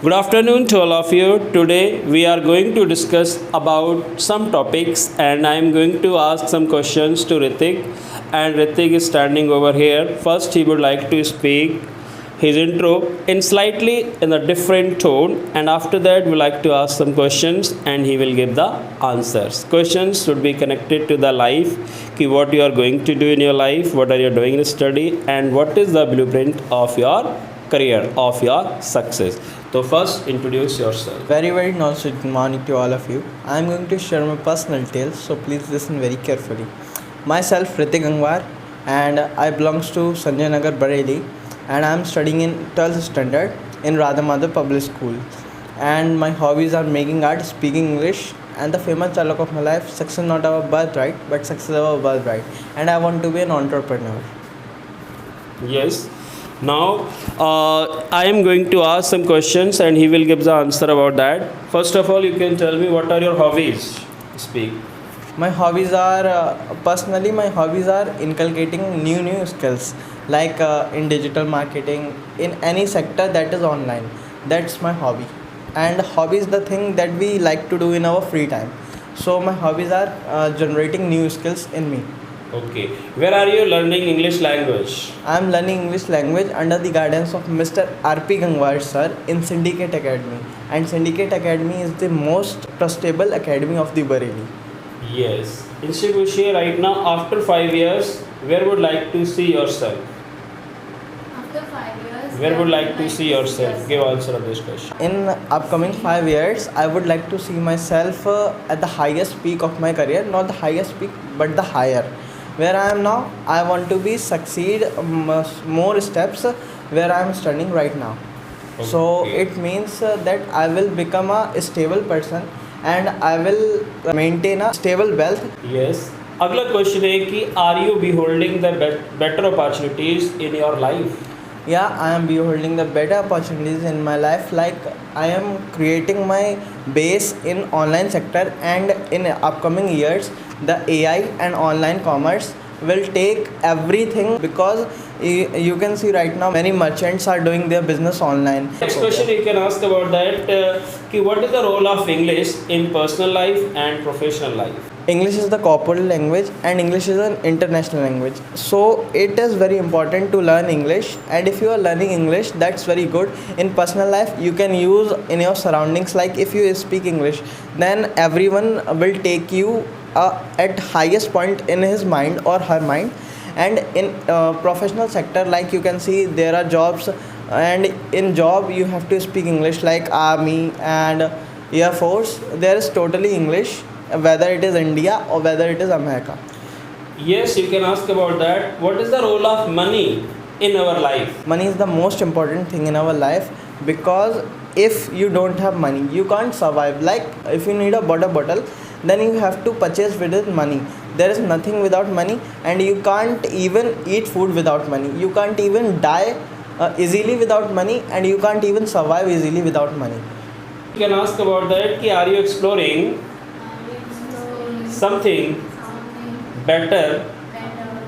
Good afternoon to all of you. Today we are going to discuss about some topics and I am going to ask some questions to Ritik, and Ritik is standing over here. First he would like to speak his intro in slightly in a different tone, and after that we like to ask some questions and he will give the answers. Questions should be connected to the life, ki what you are going to do in your life, what are you doing in study, and what is the blueprint of your career, of your success. So first introduce yourself. Very nice good morning to all of you. I am going to share my personal tales, so please listen very carefully. Myself Ritik Gangwar, and I belongs to Sanjay Nagar Bareilly, and I am studying in 12th standard in Radhamadar Public School. And my hobbies are making art, speaking English, and the famous dialogue of my life: success not our birthright, but success our birthright. And I want to be an entrepreneur. Yes. Now, I am going to ask some questions and he will give the answer about that. First of all, you can tell me what are your hobbies? Speak. My hobbies are personally my hobbies are inculcating new skills, like in digital marketing, in any sector that is online. That's my hobby, and hobby is the thing that we like to do in our free time. So my hobbies are generating new skills in me. Okay. Where are you learning English language? I am learning English language under the guidance of Mr. R.P. Gangwar sir in Syndicate Academy, and Syndicate Academy is the most trustable academy of the Bareilly. Yes. Inshibushi, right now, after 5 years, where would like to see yourself? After 5 years, Where would like to see yourself? Give answer of this question. In upcoming 5 years, I would like to see myself at the highest peak of my career, not the highest peak, but the higher. Where I am now, I want to be succeed more steps where I am standing right now. So Okay. it means that I will become a stable person and I will maintain a stable wealth. Yes. अगला question है कि are you beholding the better opportunities in your life? Yeah, I am beholding the better opportunities in my life, like I am creating my base in online sector, and in upcoming years the AI and online commerce will take everything, because you can see right now many merchants are doing their business online. Next question you can ask about that. कि what is the role of English in personal life and professional life? English is the corporate language and English is an international language. So it is very important to learn English, and if you are learning English, that's very good. In personal life, you can use in your surroundings, like if you speak English, then everyone will take you at highest point in his mind or her mind. And in professional sector, like you can see there are jobs, and in job you have to speak English, like army and air force, there is totally English, whether it is India or whether it is America. Yes, you can ask about that. What is the role of money in our life? Money is the most important thing in our life, because if you don't have money, you can't survive. Like if you need a water bottle, then you have to purchase with it money. There is nothing without money, and you can't even eat food without money. You can't even die easily without money, and you can't even survive easily without money. You can ask about that. कि are you exploring something better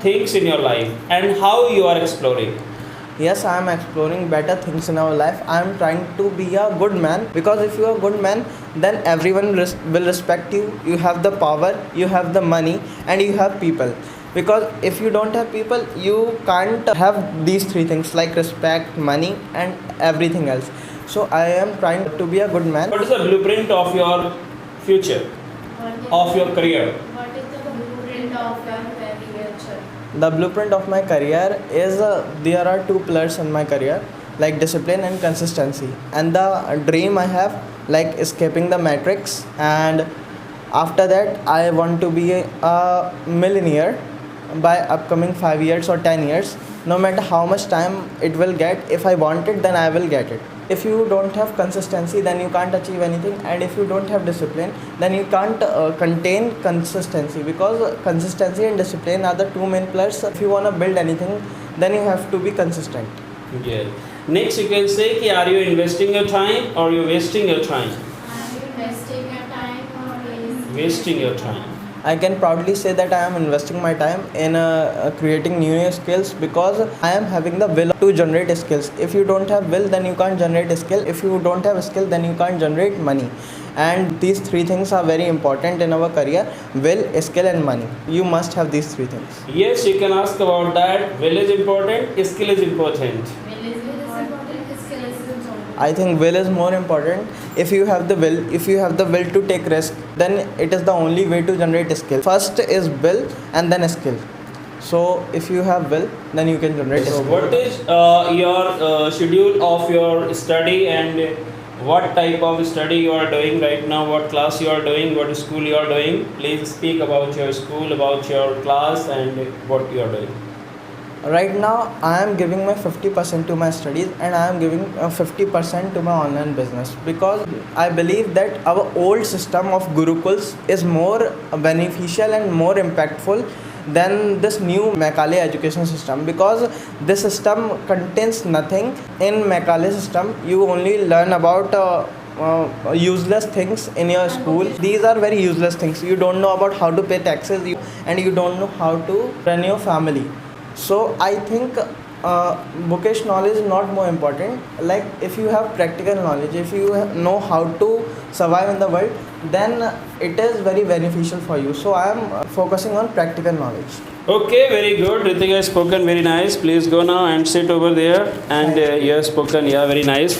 things in your life, and how you are exploring? Yes, I am exploring better things in our life. I am trying to be a good man, because if you are a good man, then everyone will respect you. You have the power, you have the money, and you have people. Because if you don't have people, you can't have these three things, like respect, money, and everything else. So I am trying to be a good man. What is the blueprint of your future, of your career? What is the blueprint of your career, sir? The blueprint of my career is there are two pillars in my career, like discipline and consistency. And the dream I have, like escaping the matrix, and after that I want to be a millionaire by upcoming 5 years or 10 years. No matter how much time it will get, if I want it, then I will get it. If you don't have consistency, then you can't achieve anything, and if you don't have discipline, then you can't contain consistency, because consistency and discipline are the two main pillars. If you want to build anything, then you have to be consistent. Yeah. Next you can say कि are you investing your time or you wasting your time? Are you wasting your time or is Wasting your time. I can proudly say that I am investing my time in creating new skills because I am having the will to generate skills. If you don't have will, then you can't generate skill. If you don't have skill, then you can't generate money. And these three things are very important in our career: will, skill, and money. You must have these three things. Yes, you can ask about that. Will is important, skill is important. Will is important, skill is important. I think will is more important. If you have the will to take risk, then it is the only way to generate skill. First is will and then skill. So if you have will, then you can generate So, skill. what is your schedule of your study and what type of study you are doing right now? What class you are doing? What school you are doing? Please speak about your school, about your class, and what you are doing. Right now, I am giving my 50% to my studies and I am giving 50% to my online business because I believe that our old system of Gurukuls is more beneficial and more impactful than this new Macaulay education system, because this system contains nothing. In Macaulay system, you only learn about useless things in your school. These are very useless things. You don't know about how to pay taxes, and you don't know how to run your family. So I think bookish knowledge is not more important. Like, if you have practical knowledge, if you know how to survive in the world, then it is very beneficial for you. So I am focusing on practical knowledge. Okay, very good. Ritik has spoken very nice. Please go now and sit over there. And you have spoken, yeah, very nice.